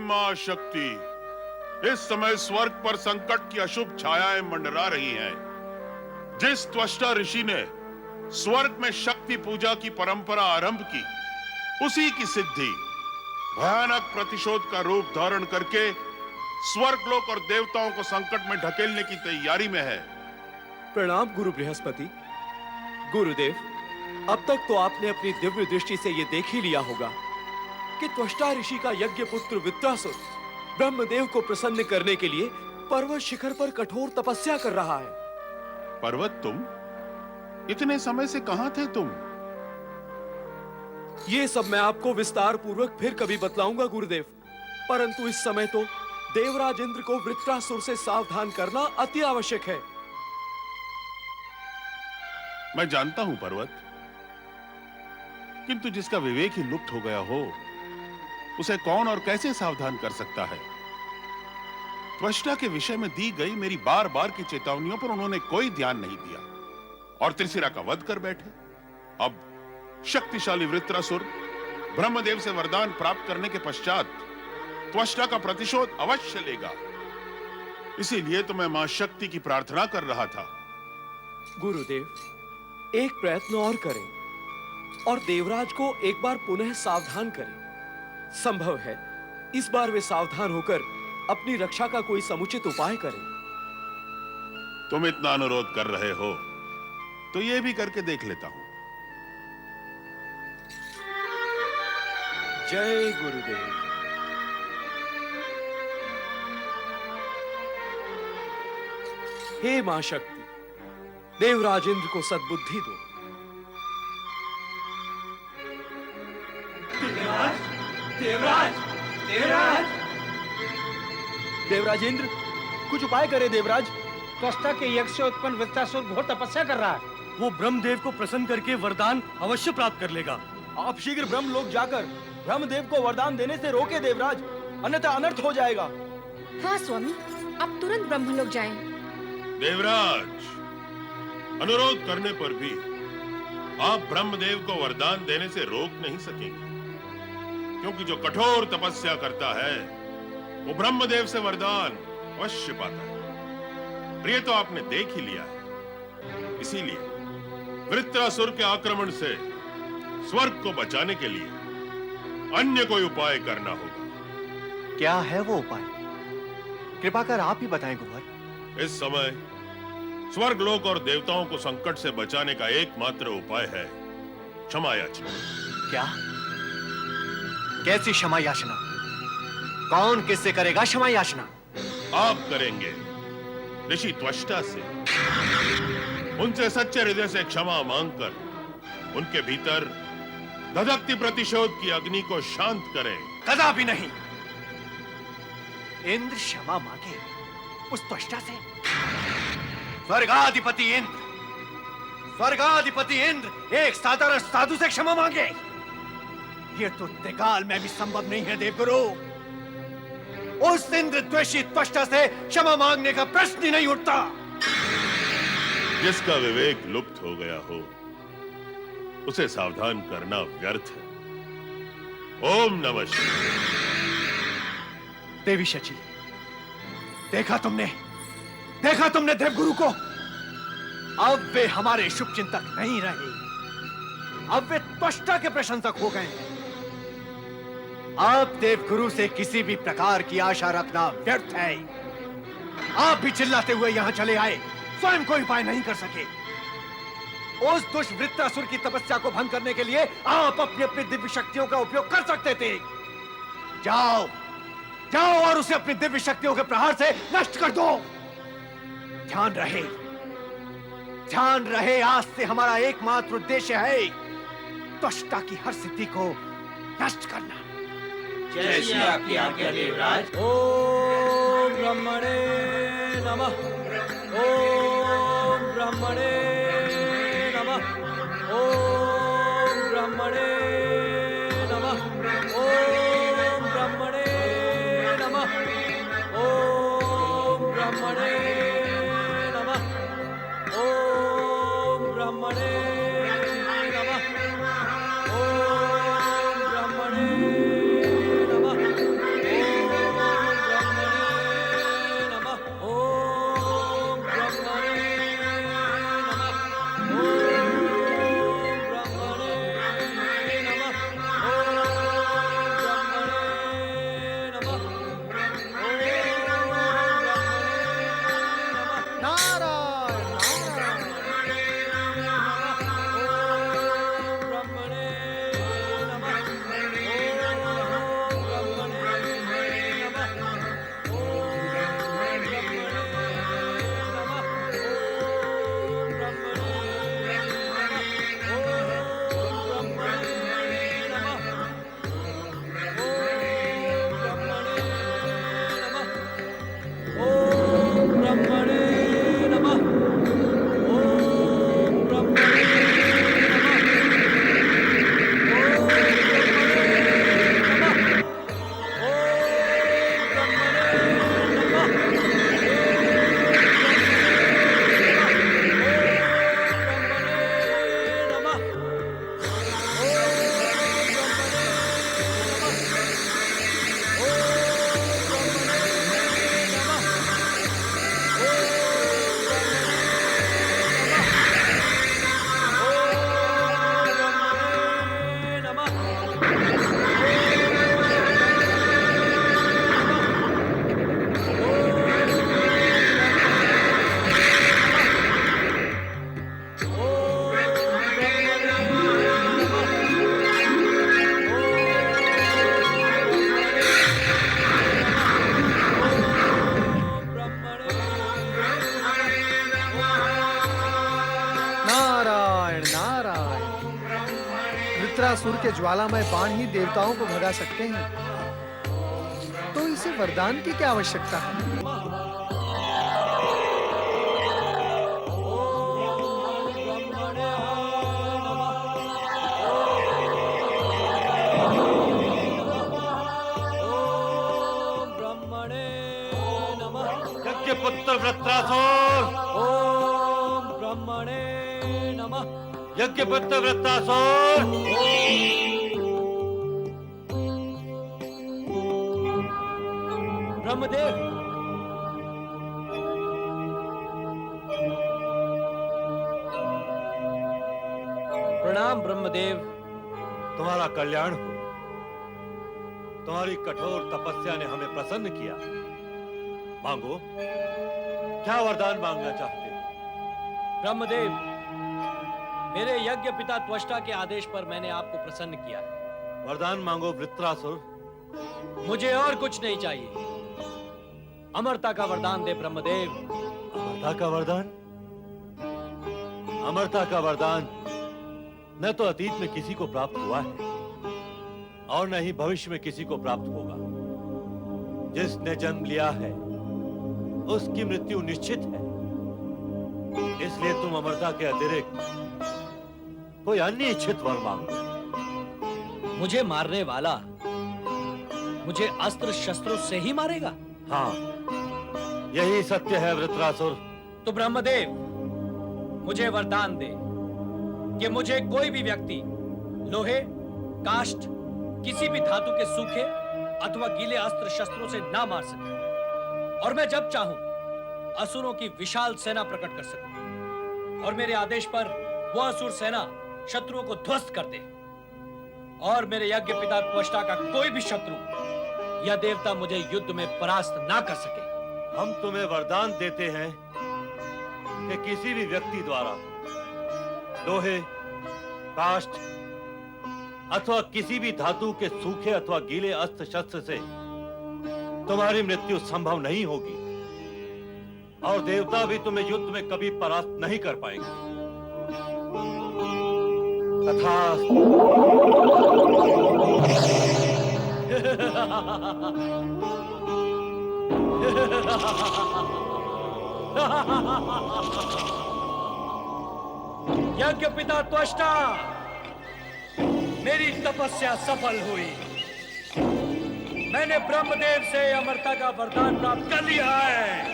मां शक्ति, इस समय स्वर्ग पर संकट की अशुभ छायाएं मंडरा रही हैं। जिस त्वष्टा ऋषि ने स्वर्ग में शक्ति पूजा की परंपरा आरंभ की, उसी की सिद्धि भयानक प्रतिशोध का रूप धारण करके स्वर्गलोक और देवताओं को संकट में ढकेलने की तैयारी में है। प्रणाम गुरु बृहस्पति। गुरुदेव, अब तक तो आपने अपनी दिव्य दृष्टि से यह देख ही लिया होगा कि त्वष्टा ऋषि का यज्ञ पुत्र वृत्रासुर ब्रह्मदेव को प्रसन्न करने के लिए पर्वत शिखर पर कठोर तपस्या कर रहा है। पर्वत, तुम इतने समय से कहां थे तुम? ये सब मैं आपको विस्तार पूर्वक फिर कभी बतलाऊंगा गुरुदेव, परंतु इस समय तो देवराज इंद्र को वृत्रासुर से सावधान करना अति आवश्यक है। मैं जानता हूं पर्वत, किंतु जिसका विवेक ही लुप्त हो गया हो, उसे कौन और कैसे सावधान कर सकता है? त्वष्टा के विषय में दी गई मेरी बार बार की चेतावनियों पर उन्होंने कोई ध्यान नहीं दिया और त्रिशिरा का वध कर बैठे। अब शक्तिशाली वृत्रासुर ब्रह्मदेव से वरदान प्राप्त करने के पश्चात त्वष्टा का प्रतिशोध अवश्य लेगा। इसीलिए तो मैं मां शक्ति की प्रार्थना कर रहा था। गुरुदेव, एक प्रयत्न और करें और देवराज को एक बार पुनः सावधान करें। संभव है इस बार वे सावधान होकर अपनी रक्षा का कोई समुचित उपाय करें। तुम इतना अनुरोध कर रहे हो तो यह भी करके देख लेता हूं। जय गुरुदेव। हे मां शक्ति, देवराज इंद्र को सद्बुद्धि दो। देवराज, देवराज, देवराज, देवराज इंद्र, कुछ उपाय करे देवराज। त्वष्टा के यज्ञ से उत्पन्न वृत्रासुर घोर तपस्या कर रहा है। वो ब्रह्मदेव को प्रसन्न करके वरदान अवश्य प्राप्त कर लेगा। आप शीघ्र ब्रह्मलोक जाकर ब्रह्मदेव को वरदान देने से रोके देवराज, अन्यथा अनर्थ हो जाएगा। हाँ स्वामी, अब तुरंत ब्रह्मलोक जाएं। देवराज, अनुरोध करने पर भी आप ब्रह्मदेव को वरदान देने से रोक नहीं सकेंगे, क्योंकि जो कठोर तपस्या करता है वो ब्रह्मदेव से वरदान अवश्य पाता है। प्रिय तो आपने देख ही लिया है। इसीलिए वृत्रासुर के आक्रमण से स्वर्ग को बचाने के लिए अन्य कोई उपाय करना होगा। क्या है वो उपाय? कृपा कर आप ही बताएं गुरुवर। इस समय स्वर्गलोक और देवताओं को संकट से बचाने का एकमात्र उपाय है क्षमा याचना। क्या? कैसी क्षमा याचना? कौन किससे करेगा क्षमा याचना? आप करेंगे ऋषि त्वष्टा से। उनसे सच्चे हृदय से क्षमा मांगकर उनके भीतर धधकती प्रतिशोध की अग्नि को शांत करें। कदापि नहीं। इंद्र क्षमा मांगे उस त्वष्टा से? स्वर्गाधिपति इंद्र, स्वर्गाधिपति इंद्र एक साधारण साधु से क्षमा मांगे? ये तो त्रिकाल में भी संभव नहीं है देवगुरु। उस इंद्र द्वेषी त्वष्टा से क्षमा मांगने का प्रश्न ही नहीं उठता। जिसका विवेक लुप्त हो गया हो, उसे सावधान करना व्यर्थ है। ओम नमः शिवाय। देवी शची, देखा तुमने देवगुरु को? अब वे हमारे शुभ चिंतक नहीं रहे, अब वे त्वष्टा के प्रशंसक हो गए हैं। अब देवगुरु से किसी भी प्रकार की आशा रखना व्यर्थ है। आप भी चिल्लाते हुए यहां चले आए, स्वयं कोई उपाय नहीं कर सके। उस दुष्ट वृत्रासुर की तपस्या को भंग करने के लिए आप अपनी अपनी दिव्य शक्तियों का उपयोग कर सकते थे। जाओ जाओ और उसे अपनी दिव्य शक्तियों के प्रहार से नष्ट कर दो। ध्यान रहे, आज से हमारा एकमात्र उद्देश्य है त्वष्टा की हर सिद्धि को नष्ट करना। जैसी आपकी आज्ञा देवराज। ओम ब्रह्मणे नमः। ओम ब्रह्मणे नमः। ओम ब्रह्मणे नमः। ओम ब्रह्मणे नमः। ओम ब्रह्मणे नमः। ओम ब्रह्मणे नमः। ओम ब्रह्मणे नमः। ओम वृत्रासुर के ज्वालामय बाण ही देवताओं को भगा सकते हैं, तो इसे वरदान की क्या आवश्यकता है? यज्ञ पुत्र वृत्रासुर, ओम ब्रह्मणे नमः। यज्ञ पुत्र वृत्रासुर, ब्रह्मदेव, प्रणाम ब्रह्मदेव। तुम्हारा कल्याण हो। तुम्हारी कठोर तपस्या ने हमें प्रसन्न किया। मांगो, क्या वरदान मांगना चाहते हो? ब्रह्मदेव, मेरे यज्ञ पिता त्वष्टा के आदेश पर मैंने आपको प्रसन्न किया है। वरदान मांगो वृत्रासुर। मुझे और कुछ नहीं चाहिए। अमरता का वरदान दे ब्रह्मदेव। अमरता का वरदान? अमरता का वरदान न तो अतीत में किसी को प्राप्त हुआ है और न ही भविष्य में किसी को प्राप्त होगा। जिसने जन्म लिया है उसकी मृत्यु निश्चित है। इसलिए तुम अमरता के अतिरिक्त कोई अन्य इच्छित वर मांगो। मुझे मारने वाला मुझे अस्त्र शस्त्रों से ही मारेगा? हाँ, यही सत्य है वृत्रासुर। तो ब्रह्मदेव, मुझे वरदान दे कि मुझे कोई भी व्यक्ति लोहे, काष्ठ, किसी भी धातु के सूखे अथवा गीले अस्त्र शस्त्रों से ना मार सके, और मैं जब चाहूं असुरों की विशाल सेना प्रकट कर सकूं, और मेरे आदेश पर वो असुर सेना शत्रुओं को ध्वस्त कर दे, और मेरे यज्ञ पिता त्वष्टा का कोई भी शत्रु या देवता मुझे युद्ध में परास्त ना कर सके। हम तुम्हें वरदान देते हैं कि किसी भी व्यक्ति द्वारा लोहे, काष्ठ अथवा किसी भी धातु के सूखे अथवा गीले अस्त्र शस्त्र से तुम्हारी मृत्यु संभव नहीं होगी, और देवता भी तुम्हें युद्ध में कभी परास्त नहीं कर पाएंगे। तथास्तु। यज्ञ पिता त्वष्टा, मेरी तपस्या सफल हुई। मैंने ब्रह्मदेव से अमरता का वरदान प्राप्त कर लिया है।